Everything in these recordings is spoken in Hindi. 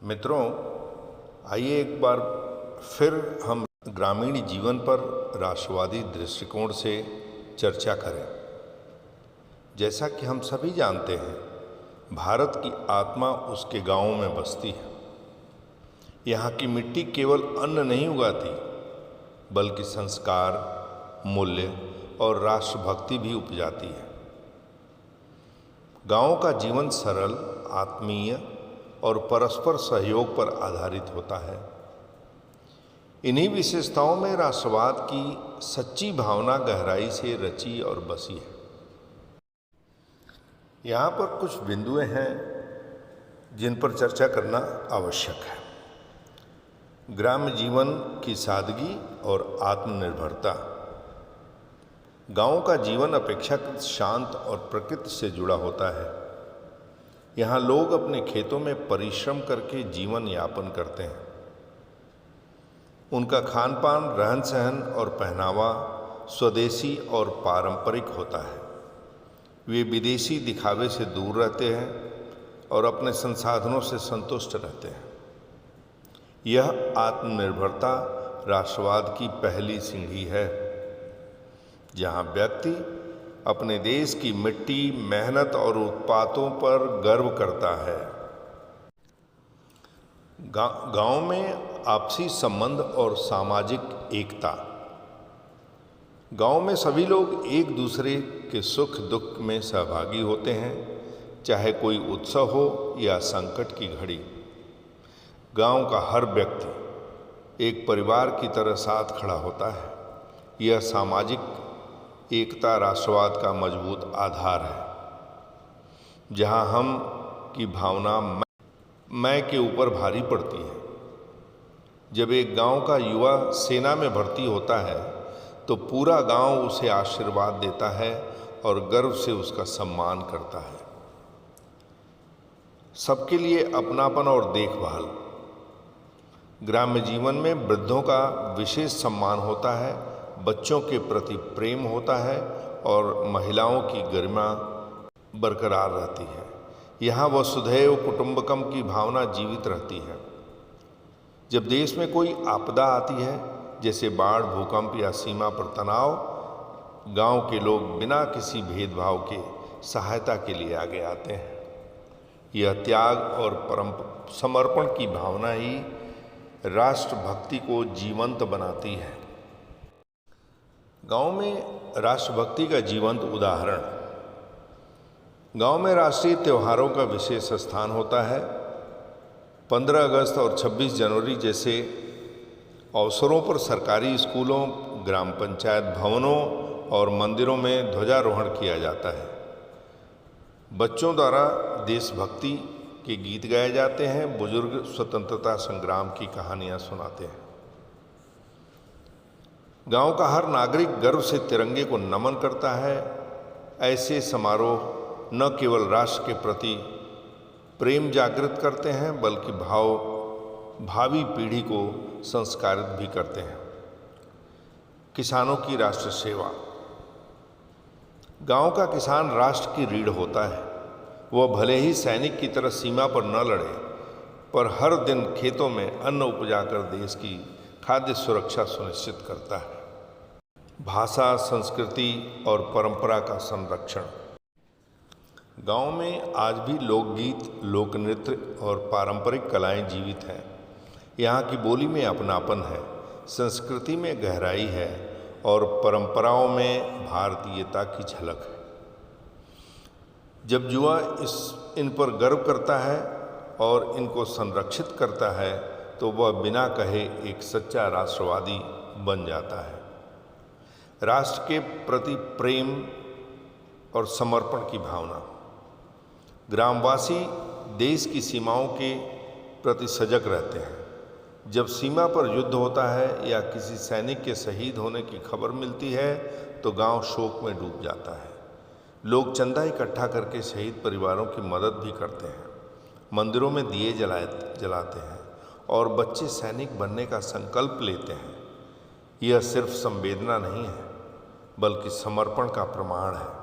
मित्रों, आइए एक बार फिर हम ग्रामीण जीवन पर राष्ट्रवादी दृष्टिकोण से चर्चा करें। जैसा कि हम सभी जानते हैं, भारत की आत्मा उसके गांवों में बसती है। यहाँ की मिट्टी केवल अन्न नहीं उगाती, बल्कि संस्कार, मूल्य और राष्ट्रभक्ति भी उपजाती है। गांवों का जीवन सरल, आत्मीय और परस्पर सहयोग पर आधारित होता है। इन्हीं विशेषताओं में राष्ट्रवाद की सच्ची भावना गहराई से रची और बसी है। यहाँ पर कुछ बिंदुएं हैं जिन पर चर्चा करना आवश्यक है। ग्राम्य जीवन की सादगी और आत्मनिर्भरता। गांव का जीवन अपेक्षाकृत शांत और प्रकृति से जुड़ा होता है। यहाँ लोग अपने खेतों में परिश्रम करके जीवन यापन करते हैं। उनका खान पान, रहन सहन और पहनावा स्वदेशी और पारंपरिक होता है। वे विदेशी दिखावे से दूर रहते हैं और अपने संसाधनों से संतुष्ट रहते हैं। यह आत्मनिर्भरता राष्ट्रवाद की पहली सीढ़ी है, जहाँ व्यक्ति अपने देश की मिट्टी, मेहनत और उत्पादों पर गर्व करता है। गांव में आपसी संबंध और सामाजिक एकता। गांव में सभी लोग एक दूसरे के सुख दुख में सहभागी होते हैं, चाहे कोई उत्सव हो या संकट की घड़ी। गांव का हर व्यक्ति एक परिवार की तरह साथ खड़ा होता है। यह सामाजिक एकता राष्ट्रवाद का मजबूत आधार है, जहां हम की भावना मैं के ऊपर भारी पड़ती है। जब एक गांव का युवा सेना में भर्ती होता है तो पूरा गांव उसे आशीर्वाद देता है और गर्व से उसका सम्मान करता है। सबके लिए अपनापन और देखभाल। ग्राम्य जीवन में वृद्धों का विशेष सम्मान होता है, बच्चों के प्रति प्रेम होता है और महिलाओं की गरिमा बरकरार रहती है। यहाँ वसुधैव कुटुंबकम की भावना जीवित रहती है। जब देश में कोई आपदा आती है, जैसे बाढ़, भूकंप या सीमा पर तनाव, गांव के लोग बिना किसी भेदभाव के सहायता के लिए आगे आते हैं। यह त्याग और समर्पण की भावना ही राष्ट्रभक्ति को जीवंत बनाती है। गांव में राष्ट्रभक्ति का जीवंत उदाहरण। गांव में राष्ट्रीय त्योहारों का विशेष स्थान होता है। 15 अगस्त और 26 जनवरी जैसे अवसरों पर सरकारी स्कूलों, ग्राम पंचायत भवनों और मंदिरों में ध्वजारोहण किया जाता है। बच्चों द्वारा देशभक्ति के गीत गाए जाते हैं। बुजुर्ग स्वतंत्रता संग्राम की कहानियां सुनाते हैं। गांव का हर नागरिक गर्व से तिरंगे को नमन करता है। ऐसे समारोह न केवल राष्ट्र के प्रति प्रेम जागृत करते हैं, बल्कि भावी पीढ़ी को संस्कारित भी करते हैं। किसानों की राष्ट्र सेवा। गांव का किसान राष्ट्र की रीढ़ होता है। वह भले ही सैनिक की तरह सीमा पर न लड़े, पर हर दिन खेतों में अन्न उपजाकर देश की खाद्य सुरक्षा सुनिश्चित करता है। भाषा, संस्कृति और परंपरा का संरक्षण। गांव में आज भी लोकगीत, लोक नृत्य और पारंपरिक कलाएं जीवित हैं। यहाँ की बोली में अपनापन है, संस्कृति में गहराई है और परंपराओं में भारतीयता की झलक है। जब युवा इन पर गर्व करता है और इनको संरक्षित करता है, तो वह बिना कहे एक सच्चा राष्ट्रवादी बन जाता है। राष्ट्र के प्रति प्रेम और समर्पण की भावना। ग्रामवासी देश की सीमाओं के प्रति सजग रहते हैं। जब सीमा पर युद्ध होता है या किसी सैनिक के शहीद होने की खबर मिलती है, तो गांव शोक में डूब जाता है। लोग चंदा इकट्ठा करके शहीद परिवारों की मदद भी करते हैं। मंदिरों में दिए जलाते हैं और बच्चे सैनिक बनने का संकल्प लेते हैं। यह सिर्फ संवेदना नहीं है, बल्कि समर्पण का प्रमाण है।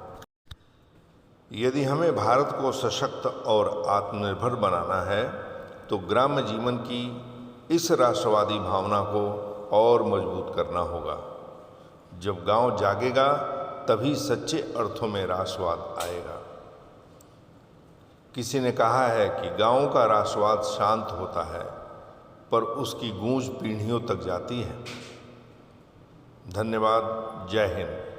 यदि हमें भारत को सशक्त और आत्मनिर्भर बनाना है, तो ग्राम्य जीवन की इस राष्ट्रवादी भावना को और मजबूत करना होगा। जब गांव जागेगा तभी सच्चे अर्थों में राष्ट्रवाद आएगा। किसी ने कहा है कि गांवों का राष्ट्रवाद शांत होता है, पर उसकी गूंज पीढ़ियों तक जाती है। धन्यवाद। जय हिंद।